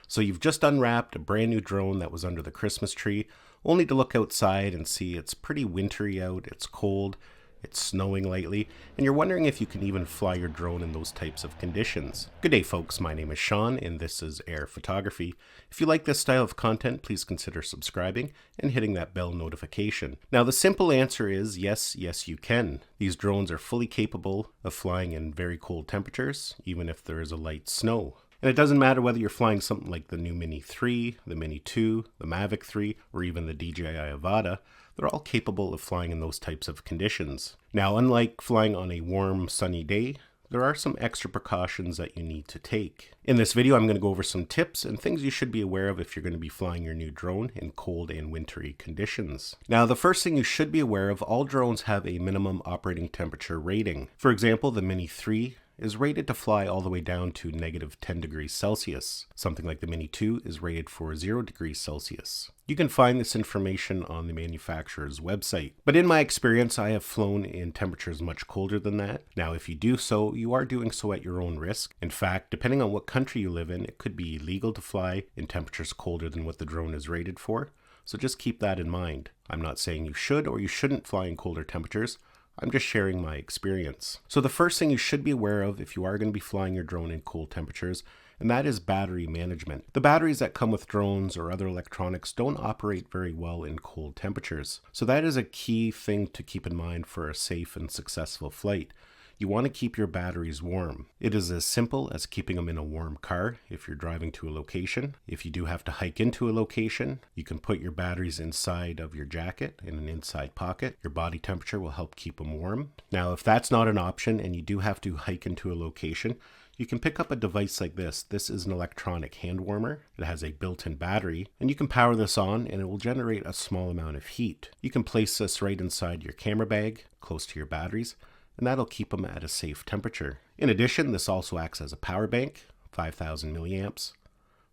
So you've just unwrapped a brand new drone that was under the Christmas tree, only to look outside and see it's pretty wintry out, it's cold, it's snowing lightly, and you're wondering if you can even fly your drone in those types of conditions. Good day folks, my name is Sean and this is Air Photography. If you like this style of content, please consider subscribing and hitting that bell notification. Now the simple answer is yes you can. These drones are fully capable of flying in very cold temperatures, even if there is a light snow. And it doesn't matter whether you're flying something like the new Mini 3, the Mini 2, the Mavic 3, or even the DJI Avata, they're all capable of flying in those types of conditions. Now, unlike flying on a warm, sunny day, there are some extra precautions that you need to take. In this video, I'm going to go over some tips and things you should be aware of if you're going to be flying your new drone in cold and wintry conditions. Now, the first thing you should be aware of, all drones have a minimum operating temperature rating. For example, the Mini 3 is rated to fly all the way down to -10 degrees Celsius. Something like the Mini 2 is rated for 0 degrees Celsius. You can find this information on the manufacturer's website. But in my experience, I have flown in temperatures much colder than that. Now, if you do so, you are doing so at your own risk. In fact, depending on what country you live in, it could be illegal to fly in temperatures colder than what the drone is rated for. So just keep that in mind. I'm not saying you should or you shouldn't fly in colder temperatures. I'm just sharing my experience. So the first thing you should be aware of if you are going to be flying your drone in cold temperatures, and that is battery management. The batteries that come with drones or other electronics don't operate very well in cold temperatures. So that is a key thing to keep in mind for a safe and successful flight. You want to keep your batteries warm. It is as simple as keeping them in a warm car if you're driving to a location. If you do have to hike into a location, you can put your batteries inside of your jacket in an inside pocket. Your body temperature will help keep them warm. Now, if that's not an option and you do have to hike into a location, you can pick up a device like this. This is an electronic hand warmer. It has a built-in battery, and you can power this on and it will generate a small amount of heat. You can place this right inside your camera bag, close to your batteries, and that'll keep them at a safe temperature. In addition, this also acts as a power bank, 5,000 milliamps.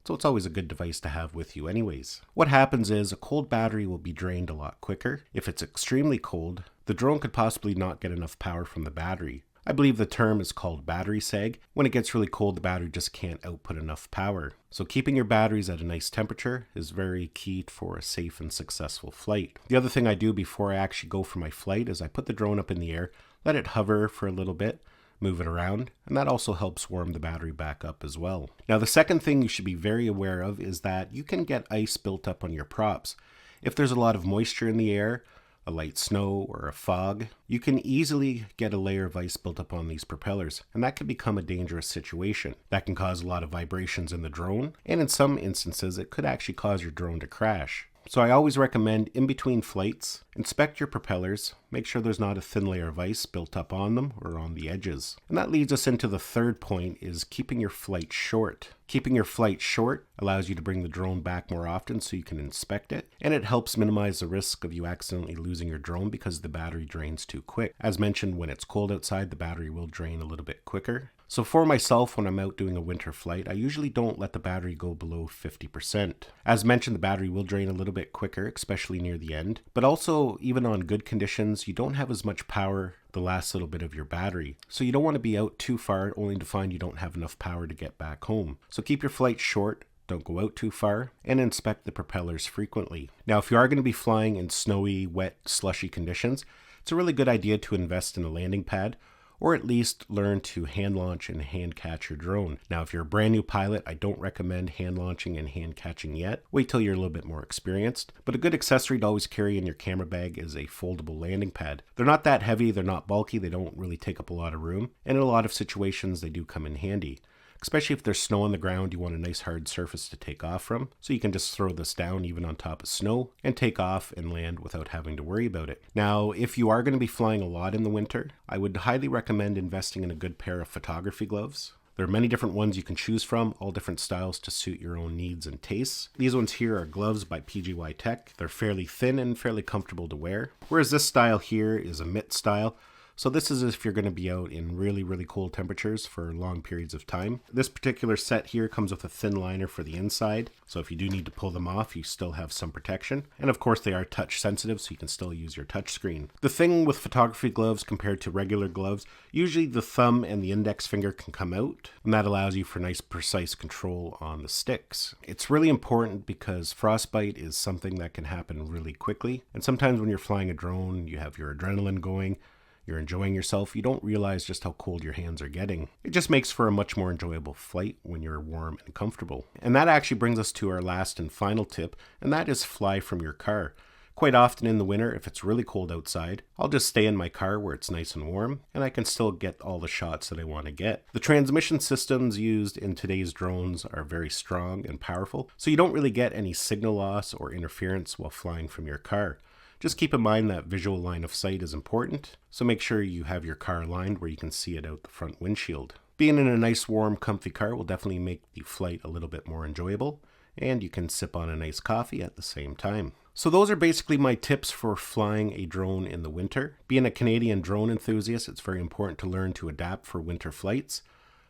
So it's always a good device to have with you anyways. What happens is a cold battery will be drained a lot quicker. If it's extremely cold, the drone could possibly not get enough power from the battery. I believe the term is called battery sag. When it gets really cold, the battery just can't output enough power. So keeping your batteries at a nice temperature is very key for a safe and successful flight. The other thing I do before I actually go for my flight is I put the drone up in the air, let it hover for a little bit, move it around, and that also helps warm the battery back up as well. Now, the second thing you should be very aware of is that you can get ice built up on your props. If there's a lot of moisture in the air, a light snow or a fog, you can easily get a layer of ice built up on these propellers, and that can become a dangerous situation. That can cause a lot of vibrations in the drone, and in some instances, it could actually cause your drone to crash. So I always recommend in between flights, inspect your propellers, make sure there's not a thin layer of ice built up on them or on the edges. And that leads us into the third point, is keeping your flight short. Keeping your flight short allows you to bring the drone back more often so you can inspect it, and it helps minimize the risk of you accidentally losing your drone because the battery drains too quick. As mentioned, when it's cold outside, the battery will drain a little bit quicker. So for myself, when I'm out doing a winter flight, I usually don't let the battery go below 50%. As mentioned, the battery will drain a little bit quicker, especially near the end. But also, even on good conditions, you don't have as much power the last little bit of your battery. So you don't want to be out too far only to find you don't have enough power to get back home. So keep your flight short. Don't go out too far, and inspect the propellers frequently. Now, if you are going to be flying in snowy, wet, slushy conditions, it's a really good idea to invest in a landing pad, or at least learn to hand launch and hand catch your drone. Now, if you're a brand new pilot, I don't recommend hand launching and hand catching yet. Wait till you're a little bit more experienced. But a good accessory to always carry in your camera bag is a foldable landing pad. They're not that heavy, they're not bulky, they don't really take up a lot of room, and in a lot of situations they do come in handy. Especially if there's snow on the ground, you want a nice hard surface to take off from. So you can just throw this down even on top of snow and take off and land without having to worry about it. Now, if you are going to be flying a lot in the winter, I would highly recommend investing in a good pair of photography gloves. There are many different ones you can choose from, all different styles to suit your own needs and tastes. These ones here are gloves by PGY Tech. They're fairly thin and fairly comfortable to wear. Whereas this style here is a mitt style. So this is if you're going to be out in really, really cold temperatures for long periods of time. This particular set here comes with a thin liner for the inside. So if you do need to pull them off, you still have some protection. And of course they are touch sensitive, so you can still use your touch screen. The thing with photography gloves compared to regular gloves, usually the thumb and the index finger can come out, and that allows you for nice precise control on the sticks. It's really important because frostbite is something that can happen really quickly. And sometimes when you're flying a drone, you have your adrenaline going, you're enjoying yourself, you don't realize just how cold your hands are getting. It just makes for a much more enjoyable flight when you're warm and comfortable. And that actually brings us to our last and final tip, and that is fly from your car. Quite often in the winter, if it's really cold outside, I'll just stay in my car where it's nice and warm, and I can still get all the shots that I want to get. The transmission systems used in today's drones are very strong and powerful, so you don't really get any signal loss or interference while flying from your car. Just keep in mind that visual line of sight is important, so make sure you have your car aligned where you can see it out the front windshield. Being in a nice, warm, comfy car will definitely make the flight a little bit more enjoyable, and you can sip on a nice coffee at the same time. So those are basically my tips for flying a drone in the winter. Being a Canadian drone enthusiast, it's very important to learn to adapt for winter flights.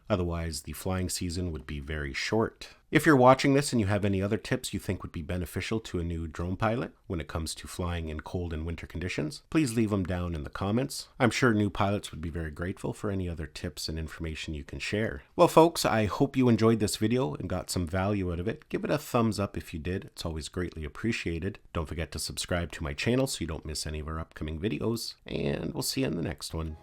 Otherwise, the flying season would be very short. If you're watching this and you have any other tips you think would be beneficial to a new drone pilot when it comes to flying in cold and winter conditions, please leave them down in the comments. I'm sure new pilots would be very grateful for any other tips and information you can share. Well, folks, I hope you enjoyed this video and got some value out of it. Give it a thumbs up if you did. It's always greatly appreciated. Don't forget to subscribe to my channel so you don't miss any of our upcoming videos, and we'll see you in the next one.